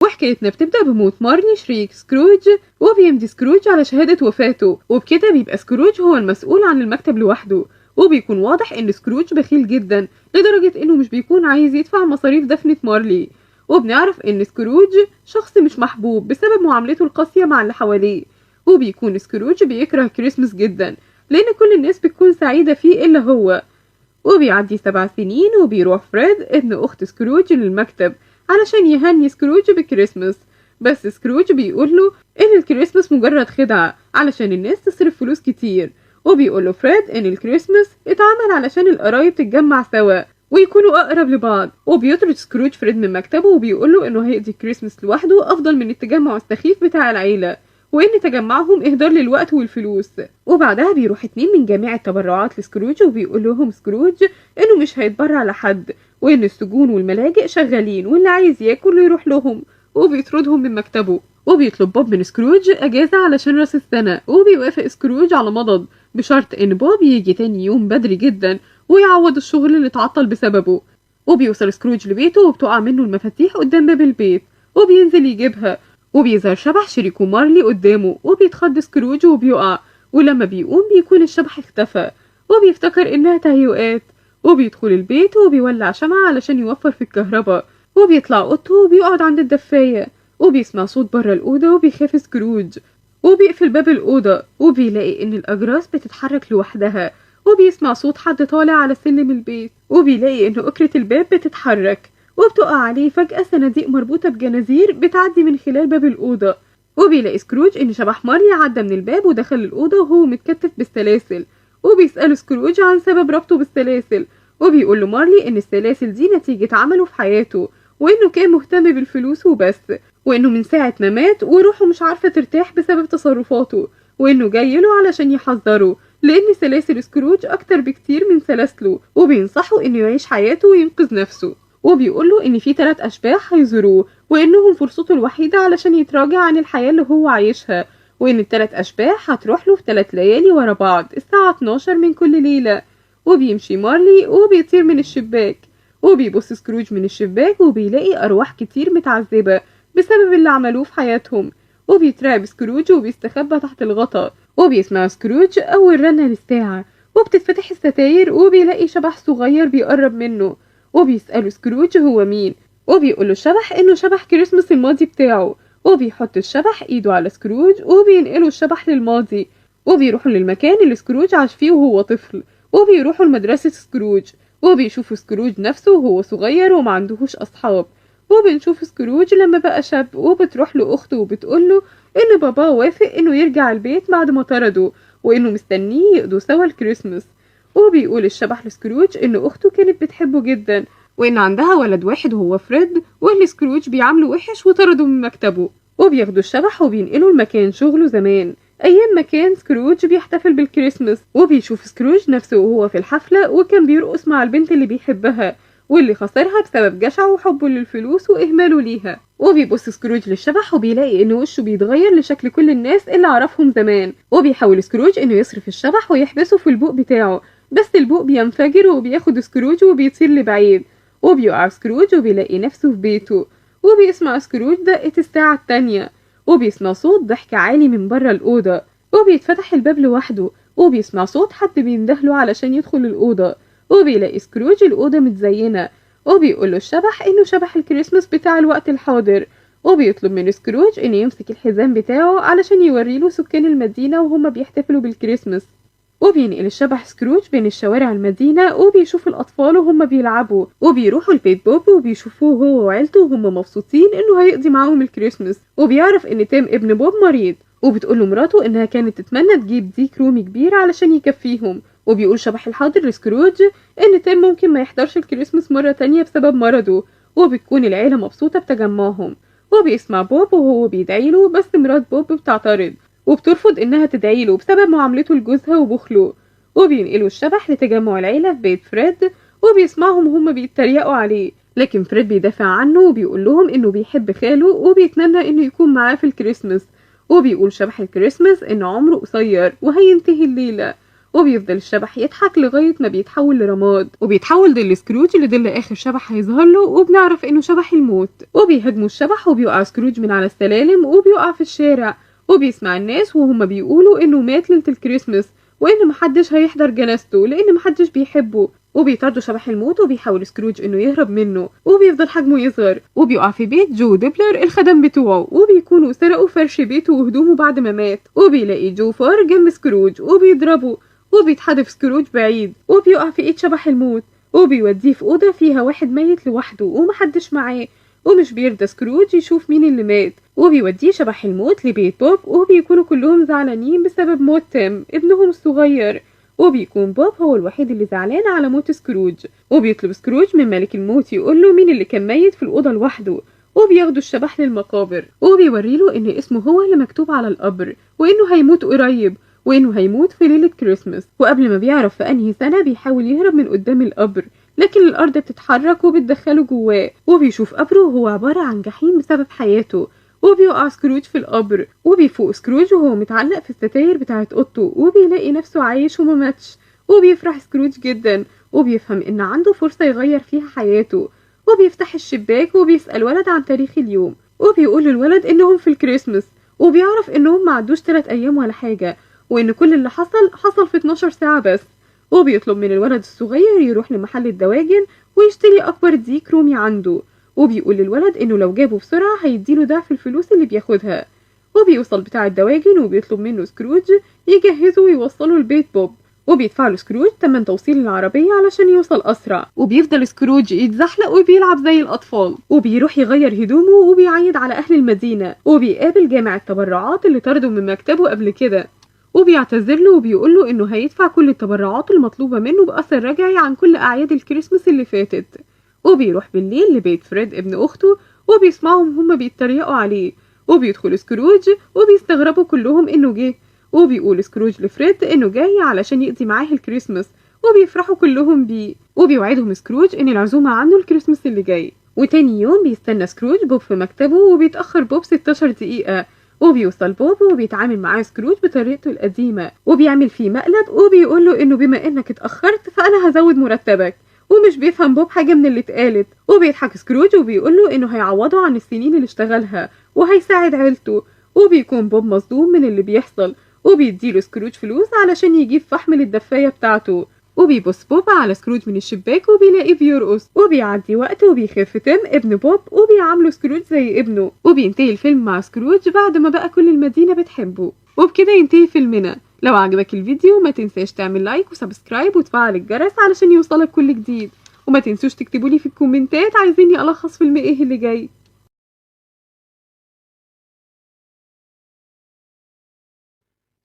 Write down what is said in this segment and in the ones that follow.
وحكايتنا بتبدأ بموت مارلي شريك سكروج، وبيمضي سكروج على شهادة وفاته، وبكده بيبقى سكروج هو المسؤول عن المكتب لوحده. وبيكون واضح ان سكروج بخيل جدا لدرجة انه مش بيكون عايز يدفع مصاريف دفنة مارلي. وبنعرف ان سكروج شخص مش محبوب بسبب معاملته القاسية مع اللي حواليه. وبيكون سكروج بيكره كريسمس جدا لان كل الناس بتكون سعيدة فيه الا هو. وبيعدي 7 سنين وبيروح فريد ابن اخت سكروج للمكتب علشان يهني سكروج بكريسمس. بس سكروج بيقوله ان الكريسماس مجرد خدعة علشان الناس تصرف فلوس كتير. وبيقوله فريد ان الكريسماس اتعمل علشان القرايب تتجمع سوا ويكونوا اقرب لبعض. وبيطرد سكروج فريد من مكتبه وبيقوله انه هيقضي كريسماس لوحده افضل من التجمع السخيف بتاع العيلة، وان تجمعهم اهدار للوقت والفلوس. وبعدها بيروح 2 من جميع التبرعات لسكروج وبيقول لهم سكروج انه مش هيتبرع لحد، وان السجون والملاجئ شغالين واللي عايز ياكل يروح لهم. وبيطردهم من مكتبه. وبيطلب بوب من سكروج اجازة علشان راس السنة، وبيوافق سكروج على مضض بشرط ان بوب يجي تاني يوم بدري جدا ويعوض الشغل اللي اتعطل بسببه. وبيوصل سكروج لبيته وبتقع منه المفاتيح قدام باب البيت، وبينزل يجيبها. وبيظهر شبح شريكه مارلي قدامه وبيتخض سكروج وبيقع، ولما بيقوم بيكون الشبح اختفى وبيفتكر انها تهيؤات. وبيدخل البيت وبيولع شمعة علشان يوفر في الكهرباء، وبيطلع اوضته وبيقعد عند الدفاية. وبيسمع صوت بره الأوضة وبيخاف سكروج، وبيقفل باب الأوضة وبيلاقي ان الأجراس بتتحرك لوحدها. وبيسمع صوت حد طالع على سلم البيت، وبيلاقي ان أكرة الباب بتتحرك وبتقع عليه فجأة صناديق مربوطة بجنازير بتعدي من خلال باب الأوضة. وبيلاقي سكروج ان شبح مارلي عدى من الباب ودخل الأوضة وهو متكتف بالسلاسل. وبيسأله سكروج عن سبب ربطه بالسلاسل، وبيقول له مارلي ان السلاسل دي نتيجة عمله في حياته، وانه كان مهتم بالفلوس وبس، وانه من ساعة ما مات وروحه مش عارفة ترتاح بسبب تصرفاته، وانه جاي له علشان يحذره لان سلاسل سكروج اكتر بكتير من سلاسله، وبينصحه انه يعيش حياته وينقذ نفسه. وبيقول له ان في 3 اشباح هيزوروه وانهم فرصته الوحيدة علشان يتراجع عن الحياة اللي هو عايشها، وان ال3 اشباح هتروح له في 3 ليالي ورا بعض الساعة 12 من كل ليلة. وبيمشي مارلي وبيطير من الشباك، وبيبص سكروج من الشباك وبيلاقي ارواح كتير متعذبة بسبب اللي عملوه في حياتهم. وبيترعب سكروج وبيستخبى تحت الغطا. وبيسمع سكروج اول رنة للساعة وبتتفتح الستاير وبيلاقي شبح صغير بيقرب منه. وبيسأله سكروج هو مين، وبيقوله الشبح انه شبح كريسمس الماضي بتاعه. وبيحط الشبح ايده على سكروج وبينقله الشبح للماضي. وبيروحوا للمكان اللي سكروج عاش فيه وهو طفل، وبيروحوا لمدرسة سكروج. وبيشوفوا سكروج نفسه وهو صغير ومعندهوش اصحاب. وبنشوف سكروج لما بقى شاب، وبتروح له اخته وبتقوله ان باباه وافق انه يرجع البيت بعد ما طرده، وانه مستنيه يقضوا سوا الكريسماس. وبيقول الشبح لسكروج ان اخته كانت بتحبه جدا، وان عندها ولد واحد وهو فريد، وان سكروج بيعامله وحش وطرده من مكتبه. وبياخدوا الشبح وبينقلوا المكان شغله زمان ايام ما كان سكروج بيحتفل بالكريسماس. وبيشوف سكروج نفسه وهو في الحفلة وكان بيرقص مع البنت اللي بيحبها واللي خسرها بسبب جشعه وحبه للفلوس واهماله ليها. وبيبص سكروج للشبح وبيلاقي ان وشه بيتغير لشكل كل الناس اللي عرفهم زمان. وبيحاول سكروج انه يصرف الشبح ويحبسه في البوق بتاعه، بس البوق بينفجر وبياخد سكروج وبيطير لبعيد. وبيقع سكروج وبيلاقي نفسه في بيته. وبيسمع سكروج دقة الساعة التانية، وبيسمع صوت ضحك عالي من بره الأوضة. وبيتفتح الباب لوحده، وبيسمع صوت حد بيندهله علشان يدخل الأوضة. وبيلاقي سكروج الأوضة متزينة، وبيقوله الشبح إنه شبح الكريسماس بتاع الوقت الحاضر. وبيطلب من سكروج إنه يمسك الحزام بتاعه علشان يوريله سكان المدينة وهما بيحتفلوا بالكريسماس. وبينقل الشبح سكروج بين الشوارع المدينة وبيشوف الأطفال وهم بيلعبوا، وبيروحوا البيت بوب وبيشوفوه هو وعيلته وهم مبسوطين إنه هيقضي معاهم الكريسماس. وبيعرف إن تيم ابن بوب مريض، وبتقوله مراته إنها كانت تتمنى تجيب ديك رومي كبير علشان يكفيهم. وبيقول شبح الحاضر لسكروج إن تيم ممكن ما يحضرش الكريسماس مرة تانية بسبب مرضه، وبتكون العيلة مبسوطة بتجمعهم. وبيسمع بوب وهو بيدعيله، بس مرات بوب بتعترض وبترفض انها تدعيله بسبب معاملته لجوزها وبخله. وبينقلوا الشبح لتجمع العيلة في بيت فريد، وبيسمعهم وهم بيتريقوا عليه، لكن فريد بيدافع عنه وبيقول لهم انه بيحب خاله وبيتمنى انه يكون معاه في الكريسماس. وبيقول شبح الكريسماس ان عمره قصير وهينتهي الليلة، وبيفضل الشبح يضحك لغاية ما بيتحول لرماد، وبيتحول ظل سكروج لظل آخر شبح هيظهر له، وبنعرف إنه شبح الموت. وبيهاجموا الشبح وبيقع سكروج من على السلالم وبيقع في الشارع، وبيسمع الناس وهم بيقولوا إنه مات ليلة الكريسماس، وإن محدش هيحضر جنازته لأن محدش بيحبه. وبيطاردوا شبح الموت وبيحاول سكروج انه يهرب منه، وبيفضل حجمه يصغر، وبيقع في بيت جو ديبلر الخدم بتوعه، وبيكونوا سرقوا فرش بيته وهدومه بعد ما مات. وبيلاقي جو فار جنب سكروج وبيضربه، وبيتحدف سكروج بعيد وبيقع في ايد شبح الموت، وبيوديه في اوضه فيها واحد ميت لوحده ومحدش معاه، ومش بيرضى سكروج يشوف مين اللي مات. وبيوديه شبح الموت لبيت بوب، وبيكونوا كلهم زعلانين بسبب موت تيم ابنهم الصغير، وبيكون بوب هو الوحيد اللي زعلان على موت سكروج. وبيطلب سكروج من ملك الموت يقول له مين اللي كان ميت في الأوضة لوحده، وبياخدوا الشبح للمقابر، وبيوريله ان اسمه هو اللي مكتوب على القبر، وانه هيموت قريب، وانه هيموت في ليلة كريسماس. وقبل ما بيعرف في انهي سنة بيحاول يهرب من قدام القبر، لكن الارض بتتحرك وبتدخله جواه، وبيشوف قبره وهو عبارة عن جحيم بسبب حياته. وبيقع سكروج في القبر، وبيفوق سكروج وهو متعلق في الستاير بتاعة اوضته، وبيلاقي نفسه عايش وما ماتش. وبيفرح سكروج جدا، وبيفهم ان عنده فرصة يغير فيها حياته. وبيفتح الشباك وبيسأل ولد عن تاريخ اليوم، وبيقول للولد انهم في الكريسماس، وبيعرف انهم ما عدوش 3 ايام ولا حاجة، وان كل اللي حصل في 12 ساعة بس. وبيطلب من الولد الصغير يروح لمحل الدواجن ويشتري اكبر ديك رومي عنده، وبيقول للولد انه لو جابه بسرعة هيديله ضعف الفلوس اللي بياخدها. وبيوصل بتاع الدواجن وبيطلب منه سكروج يجهزه ويوصله لبيت بوب، وبيدفع له سكروج تمن توصيل العربية علشان يوصل أسرع. وبيفضل سكروج يتزحلق وبيلعب زي الأطفال، وبيروح يغير هدومه وبيعيد على أهل المدينة، وبيقابل جامع التبرعات اللي طرده من مكتبه قبل كده، وبيعتذر له وبيقول له إنه هيدفع كل التبرعات المطلوبة منه بأثر رجعي عن كل أعياد الكريسماس اللي فاتت. وبيروح بالليل لبيت فريد ابن أخته، وبيسمعهم هما بيتريقوا عليه، وبيدخل سكروج وبيستغربوا كلهم إنه جه، وبيقول سكروج لفريد إنه جاي علشان يقضي معاه الكريسماس، وبيفرحوا كلهم بيه، وبيوعدهم سكروج إن العزومة عنه الكريسماس اللي جاي. وتاني يوم بيستنى سكروج بوب في مكتبه، وبيتأخر بوب 16 دقيقة، وبيوصل بوب وبيتعامل معاه سكروج بطريقته القديمة، وبيعمل فيه مقلب، وبيقول له إنه بما إنك اتأخرت فأنا هزود مرتبك. ومش بيفهم بوب حاجة من اللي اتقالت، وبيضحك سكروج وبيقول له إنه هيعوضه عن السنين اللي اشتغلها وهيساعد عيلته. وبيكون بوب مصدوم من اللي بيحصل، وبيديله سكروج فلوس علشان يجيب فحم للدفاية بتاعته. وبيبص بوب على سكروج من الشباك وبيلاقيه بيرقص، وبيعدي وقت وبيخف تيم ابن بوب وبيعامله سكروج زي ابنه. وبينتهي الفيلم مع سكروج بعد ما بقى كل المدينة بتحبه. وبكده ينتهي فيلمنا. لو عجبك الفيديو ما تنساش تعمل لايك وسبسكرايب وتفعل الجرس علشان يوصلك كل جديد، وما تنسوش تكتبولي في الكومنتات عايزيني ألخص فيلم ايه اللي جاي.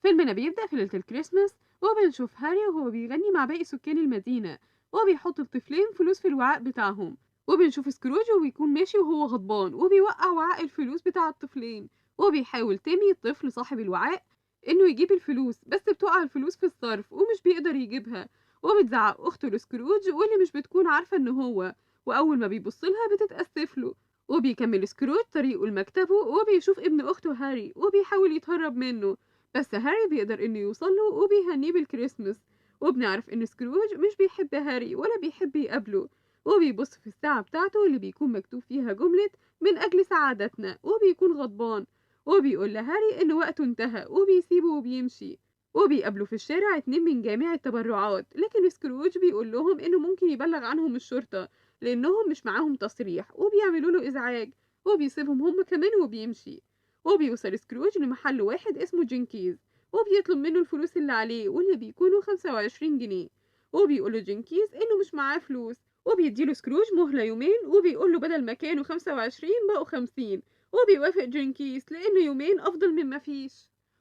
فيلمنا بيبدأ في ليلة الكريسماس، وبنشوف هاري وهو بيغني مع باقي سكان المدينة، وبيحط الطفلين فلوس في الوعاء بتاعهم. وبنشوف سكروج وبيكون ماشي وهو غضبان وبيوقع وعاء الفلوس بتاع الطفلين، وبيحاول تيمي الطفل صاحب الوعاء انه يجيب الفلوس، بس بتقع الفلوس في الصرف ومش بيقدر يجيبها، وبتزعق اخته لسكروج واللي مش بتكون عارفة ان هو، واول ما بيبصلها بتتأسف له. وبيكمل سكروج طريقه لمكتبه، وبيشوف ابن اخته هاري وبيحاول يتهرب منه، بس هاري بيقدر انه يوصله وبيهنيه بالكريسماس. وبنعرف ان سكروج مش بيحب هاري ولا بيحب يقابله، وبيبص في الساعة بتاعته اللي بيكون مكتوب فيها جملة من اجل سعادتنا، وبيكون غضبان، وبيقول لهاري ان وقته انتهى وبيسيبه وبيمشي. وبيقابلوا في الشارع 2 من جامع التبرعات، لكن سكروج بيقول لهم انه ممكن يبلغ عنهم الشرطة لانهم مش معاهم تصريح وبيعملوا له ازعاج، وبيسيبهم هم كمان وبيمشي. وبيوصل سكروج لمحل واحد اسمه جينكيز، وبيطلب منه الفلوس اللي عليه واللي بيكونوا 25 جنيه، وبيقوله جينكيز انه مش معاه فلوس، وبيديله سكروج مهلة يومين، وبيقوله بدل ما كانوا 25 بقوا 50، وبيوافق جينكيز لانه يومين افضل من مفيش.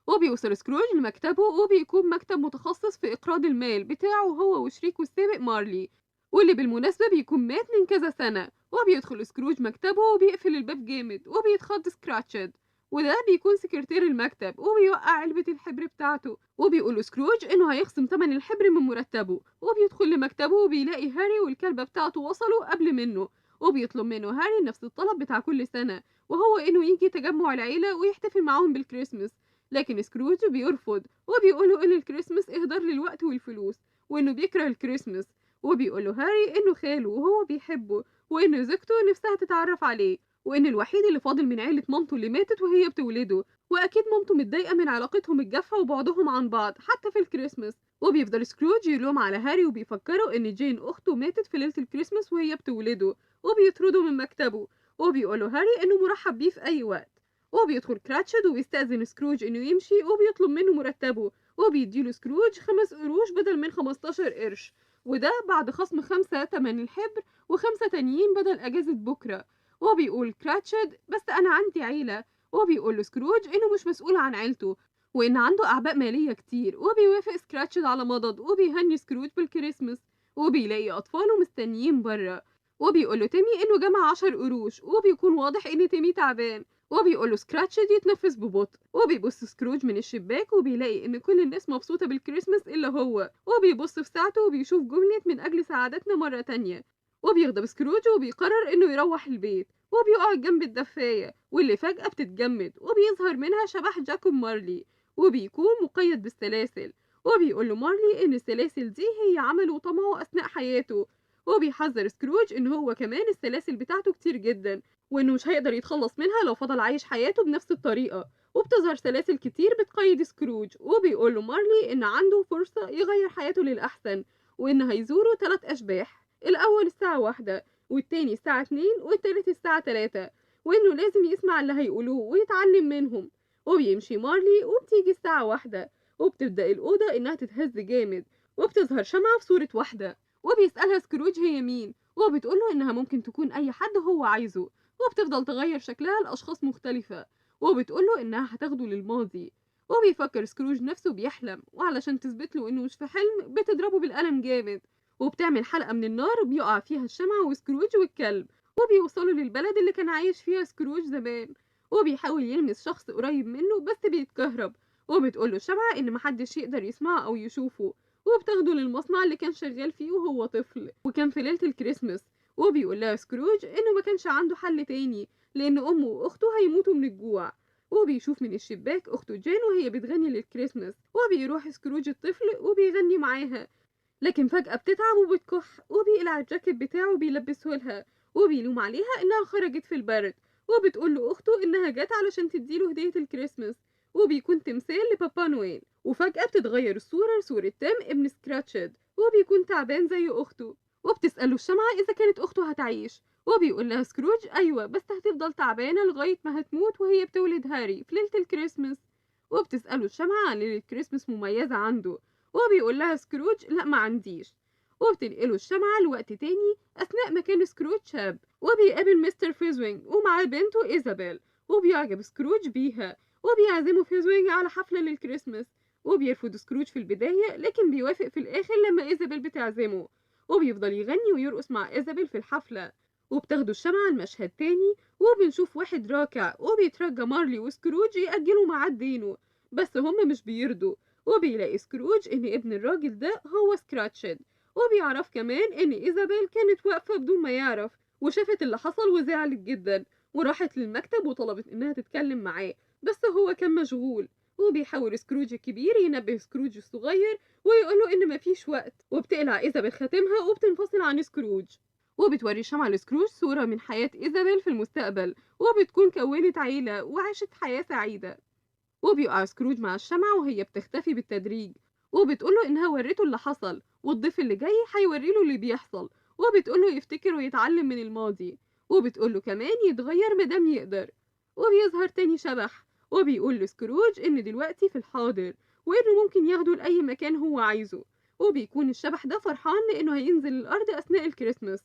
وبيوصل سكروج لمكتبه، وبيكون مكتب متخصص في إقراض المال بتاعه هو وشريكه السابق مارلي، واللي بالمناسبة بيكون مات من كذا سنة. وبيدخل سكروج مكتبه وبيقفل الباب جامد، وبيتخض سكراتشد، وده بيكون سكرتير المكتب، وبيوقع علبة الحبر بتاعته، وبيقول سكروج انه هيخصم تمن الحبر من مرتبه. وبيدخل لمكتبه وبيلاقي هاري والكلبة بتاعته وصلوا قبل منه، وبيطلب منه هاري نفس الطلب بتاع كل سنة، وهو انه يجي تجمع العيلة ويحتفل معاهم بالكريسماس. لكن سكروج بيرفض وبيقوله إن الكريسماس إهدار للوقت والفلوس وإنه بيكره الكريسماس، وبيقوله هاري إنه خاله وهو بيحبه وإن زوجته نفسها تتعرف عليه وإن الوحيد اللي فاضل من عيلة مامته اللي ماتت وهي بتولده، وأكيد مامته متضايقة من علاقتهم الجافة وبعدهم عن بعض حتى في الكريسماس. وبيفضل سكروج يلوم على هاري وبيفكروا إن جين أخته ماتت في ليلة الكريسماس وهي بتولده، وبيطرده من مكتبه وبيقوله هاري إنه مرحب بيه في أي وقت. وبيدخل كراتشد وبيستأذن سكروج إنه يمشي وبيطلب منه مرتبه وبيديله سكروج 5 قروش بدل من 15 قرش، وده بعد خصم 5 تمن الحبر و5 تانيين بدل أجازة بكرة. وبيقول كراتشد بس أنا عندي عيلة، وبيقول له سكروج إنه مش مسؤول عن عيلته وإن عنده أعباء مالية كتير، وبيوافق سكراتشد على مضض وبيهني سكروج بالكريسماس. وبيلاقي أطفاله مستنيين برا وبيقول له تيمي إنه جمع 10 قروش وبيكون واضح إن تيمي تعبان، وبيقول له سكراتشد يتنفس ببطء. وبيبص سكروج من الشباك وبيلاقي إن كل الناس مبسوطة بالكريسماس إلا هو، وبيبص في ساعته وبيشوف جملة من أجل سعادتنا مرة تانية. وبيغضب سكروج وبيقرر إنه يروح البيت وبيقعد جنب الدفاية واللي فجأة بتتجمد وبيظهر منها شبح جاكوب مارلي وبيكون مقيد بالسلاسل. وبيقول له مارلي إن السلاسل دي هي عمله وطمعه أثناء حياته، وبيحذر سكروج إن هو كمان السلاسل بتاعته كتير جدا وإنه مش هيقدر يتخلص منها لو فضل عايش حياته بنفس الطريقة. وبتظهر سلاسل كتير بتقيد سكروج، وبيقول له مارلي إن عنده فرصة يغير حياته للأحسن وإن هيزوره 3 أشباح، الأول الساعة 1 والتاني الساعة 2 والتالت الساعة 3، وإنه لازم يسمع اللي هيقولوه ويتعلم منهم. وبيمشي مارلي وبتيجي الساعة 1 وبتبدأ الأوضة إنها تتهز جامد وبتظهر شمعة في صورة واحدة، وبيسألها سكروج هي مين وبتقوله إنها ممكن تكون أي حد هو عايزه، وبتفضل تغير شكلها لأشخاص مختلفة وبتقوله إنها هتاخده للماضي. وبيفكر سكروج نفسه بيحلم وعلشان تثبت له إنه مش في حلم بتضربه بالقلم جامد وبتعمل حلقة من النار بيقع فيها الشمعة وسكروج والكلب، وبيوصلوا للبلد اللي كان عايش فيها سكروج زمان. وبيحاول يلمس شخص قريب منه بس بيتكهرب، وبتقوله الشمعة إن محدش يقدر يسمعه أو يشوفه، وبتاخده للمصنع اللي كان شغال فيه وهو طفل وكان في ليلة الكريسماس. وبيقول لها سكروج إنه ما كانش عنده حل تاني لأن أمه وأخته هيموتوا من الجوع. وبيشوف من الشباك أخته جين وهي بتغني للكريسماس، وبيروح سكروج الطفل وبيغني معاها، لكن فجأة بتتعب وبتكح وبيقلع الجاكيت بتاعه وبيلبسه لها وبيلوم عليها إنها خرجت في البرد، وبتقول له أخته إنها جت علشان تديله هدية الكريسماس وبيكون تمثال لبابا نويل. وفجأة بتتغير الصورة لصورة تيم ابن سكراتشد وبيكون تعبان زي أخته، وبتسأله الشمعة إذا كانت أخته هتعيش، وبيقول لها سكروج أيوة بس هتفضل تعبانة لغاية ما هتموت وهي بتولد هاري في ليلة الكريسماس. وبتسأله الشمعة عن ليلة كريسماس مميزة عنده، وبيقول لها سكروج لا ما عنديش. وبتنقله الشمعة لوقت تاني أثناء ما كان سكروج شاب وبيقابل مستر فيزوينج ومعاه بنته إيزابيل، وبيعجب سكروج بيها وبيعزموا فيزوينج على حفلة للكريسماس. وبيرفض سكروج في البداية لكن بيوافق في الآخر لما إيزابيل بتعزمه، وبيفضل يغني ويرقص مع إيزابيل في الحفلة. وبتاخده الشمعة المشهد تاني وبنشوف واحد راكع وبيترجى مارلي وسكروج يأجلوا ميعاد دينه بس هما مش بيرضوا. وبيلاقي سكروج إن ابن الراجل ده هو سكراتشد، وبيعرف كمان إن إيزابيل كانت واقفة بدون ما يعرف وشافت اللي حصل وزعلت جدا وراحت للمكتب وطلبت إنها تتكلم معاه بس هو كان مشغول. وبيحاول سكروج الكبير ينبه سكروج الصغير ويقوله إن مفيش وقت، وبتقلع إيزابيل خاتمها وبتنفصل عن سكروج. وبتوري شمعة لسكروج صورة من حياة إيزابيل في المستقبل وبتكون كونت عيلة وعاشت حياة سعيدة. وبيقع سكروج مع الشمعة وهي بتختفي بالتدريج وبتقوله إنها وريته اللي حصل والضيف اللي جاي هيوريله اللي بيحصل، وبتقوله يفتكر ويتعلم من الماضي، وبتقوله كمان يتغير مادام يقدر. وبيظهر تاني شبح وبيقول لسكروج إن دلوقتي في الحاضر وإنه ممكن ياخده لأي مكان هو عايزه، وبيكون الشبح ده فرحان لأنه هينزل الأرض أثناء الكريسماس.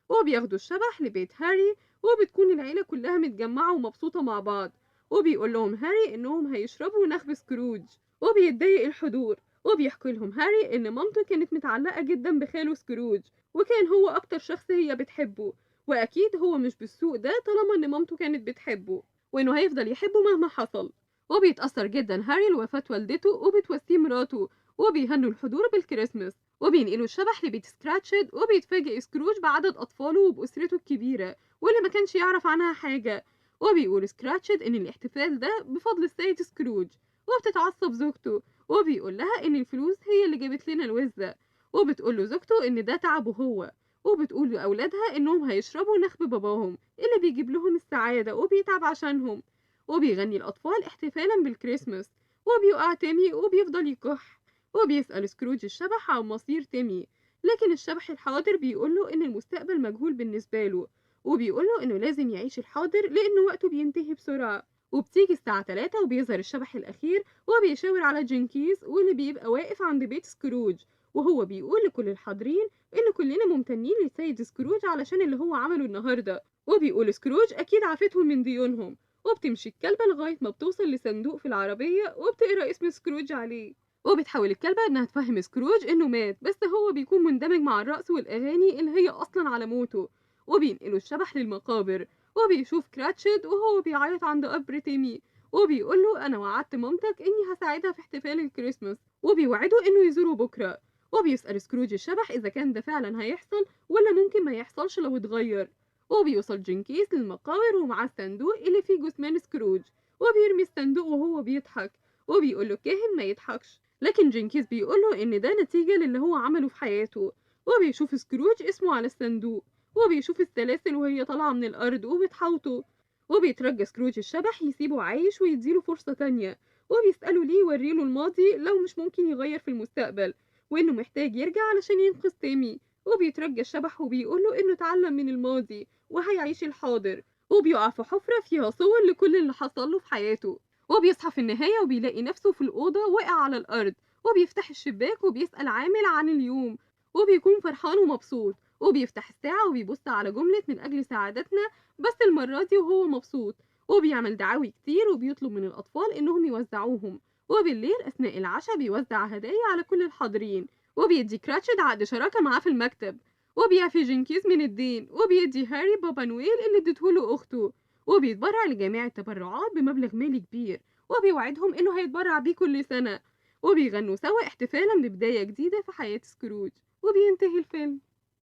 وبياخدوا الشبح لبيت هاري وبتكون العيلة كلها متجمعة ومبسوطة مع بعض، وبيقول لهم هاري إنهم هيشربوا نخب سكروج، وبيتضايق الحضور. وبيحكي لهم هاري إن مامته كانت متعلقة جدا بخاله سكروج وكان هو أكتر شخص هي بتحبه، وأكيد هو مش بالسوء ده طالما إن مامته كانت بتحبه وإنه هيفضل يحبه مهما حصل. وبيتأثر جدا هاري لوفاة والدته وبتواسيه مراته، وبيهنوا الحضور بالكريسماس. وبينقلوا الشبح لبيت سكراتشد وبيتفاجئ سكروج بعدد أطفاله وبأسرته الكبيرة واللي ما كانش يعرف عنها حاجة. وبيقول سكراتشد إن الاحتفال ده بفضل السيد سكروج، وبتتعصب زوجته، وبيقول لها إن الفلوس هي اللي جابت لنا الوزة، وبتقول له زوجته إن ده تعبه هو، وبتقول لأولادها إنهم هيشربوا نخب باباهم اللي بيجيب لهم السعادة وبيتعب عشانهم. وبيغني الأطفال احتفالا بالكريسماس، وبيقع تيمي وبيفضل يكح، وبيسأل سكروج الشبح عن مصير تيمي، لكن الشبح الحاضر بيقوله إن المستقبل مجهول بالنسبة له، وبيقوله إنه لازم يعيش الحاضر لأنه وقته بينتهي بسرعة. وبتيجي الساعة 3 وبيظهر الشبح الأخير وبيشاور على جينكيز واللي بيبقى واقف عند بيت سكروج، وهو بيقول لكل الحاضرين إن كلنا ممتنين للسيد سكروج علشان اللي هو عمله النهاردة. وبيقول سكروج أكيد عافتهم من ديونهم. وبتمشي الكلبة لغاية ما بتوصل لصندوق في العربية وبتقرأ اسم سكروج عليه، وبتحاول الكلبة إنها تفهم سكروج إنه مات، بس هو بيكون مندمج مع الرقص والأغاني اللي هي أصلا على موته. وبينقلوا الشبح للمقابر، وبيشوف كراتشد وهو بيعيط عند قبر تيمي، وبيقول له أنا وعدت مامتك إني هساعدها في احتفال الكريسماس، وبيوعده إنه يزوره بكرة. وبيسأل سكروج الشبح إذا كان ده فعلا هيحصل ولا ممكن ما يحصلش لو اتغير. وبيوصل جينكيز للمقابر ومعاه الصندوق اللي فيه جثمان سكروج، وبيرمي الصندوق وهو بيضحك، وبيقول له كاهن ما يضحكش، لكن جينكيز بيقول له إن ده نتيجة للي هو عمله في حياته. وبيشوف سكروج اسمه على الصندوق، وبيشوف السلاسل وهي طالعة من الأرض وبتحوطه، وبيترجى سكروج الشبح يسيبه عايش ويديله فرصة تانية، وبيسأله ليه يوريله الماضي لو مش ممكن يغير في المستقبل، وإنه محتاج يرجع علشان ينقذ تيمي. وبيترجى الشبح وبيقوله إنه اتعلم من الماضي وهيعيش الحاضر، وبيقع في حفرة فيها صور لكل اللي حصله في حياته. وبيصحى في النهاية وبيلاقي نفسه في الأوضة واقع على الأرض، وبيفتح الشباك وبيسأل عامل عن اليوم، وبيكون فرحان ومبسوط، وبيفتح الساعة وبيبص على جملة من أجل سعادتنا، بس المرة دي وهو مبسوط. وبيعمل دعاوي كتير وبيطلب من الأطفال إنهم يوزعوهم، وبالليل أثناء العشاء بيوزع هدايا على كل الحاضرين، وبيدي كراتشد عقد شراكة معاه في المكتب، وبيعفي جينكيز من الدين، وبيدي هاري بابا نويل اللي اديتهوله أخته، وبيتبرع لجميع التبرعات بمبلغ مالي كبير، وبيوعدهم إنه هيتبرع بيه كل سنة، وبيغنوا سوا احتفالا ببداية جديدة في حياة سكروج. وبينتهي الفيلم.